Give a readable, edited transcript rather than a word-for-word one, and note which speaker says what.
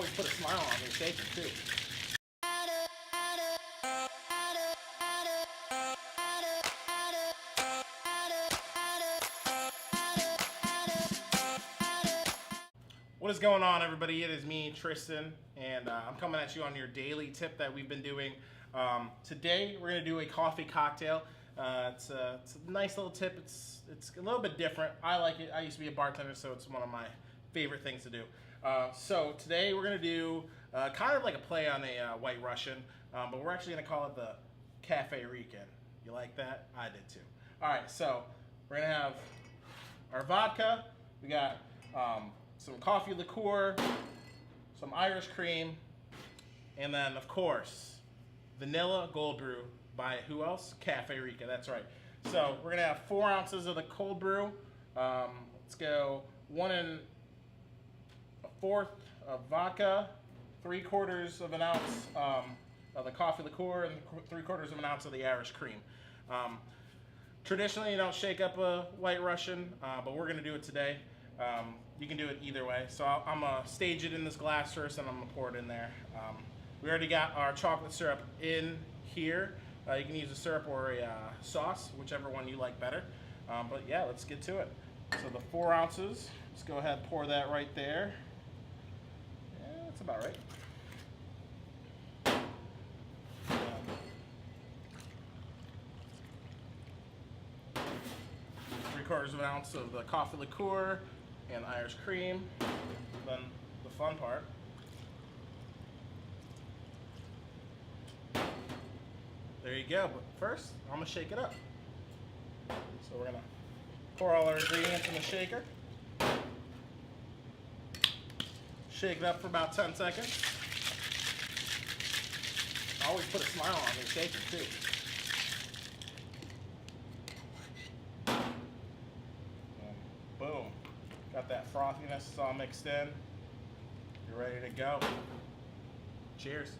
Speaker 1: Always put a smile on when you're shaking too. What is going on, everybody? It is me, Tristan, and I'm coming at you on your daily tip that we've been doing. Today, we're going to do a coffee cocktail. It's a nice little tip. It's a little bit different. I like it. I used to be a bartender, so it's one of my favorite things to do. So today, we're going to do kind of like a play on a White Russian, but we're actually going to call it the Café Rican. You like that? I did too. All right, so we're going to have our vodka. We got some coffee liqueur, some Irish cream, and then, of course, vanilla cold brew by who else? Café Rican, that's right. So we're gonna have 4 ounces of the cold brew. Let's go 1 1/4 of vodka, 3/4 of an ounce of the coffee liqueur, and 3/4 of an ounce of the Irish cream. Traditionally, you don't shake up a White Russian, but we're gonna do it today. You can do it either way. So I'm gonna stage it in this glass first, and I'm gonna pour it in there. We already got our chocolate syrup in here. You can use a syrup or a sauce, whichever one you like better. But yeah, let's get to it. So the 4 ounces, let's go ahead and pour that right there. Yeah, that's about right. 3/4 of an ounce of the coffee liqueur and Irish cream. Then the fun part. There you go. But first, I'm gonna shake it up. So we're gonna pour all our ingredients in the shaker. Shake it up for about 10 seconds. Always put a smile on when you're shaking too. Boom. Got that frothiness all mixed in. You're ready to go. Cheers.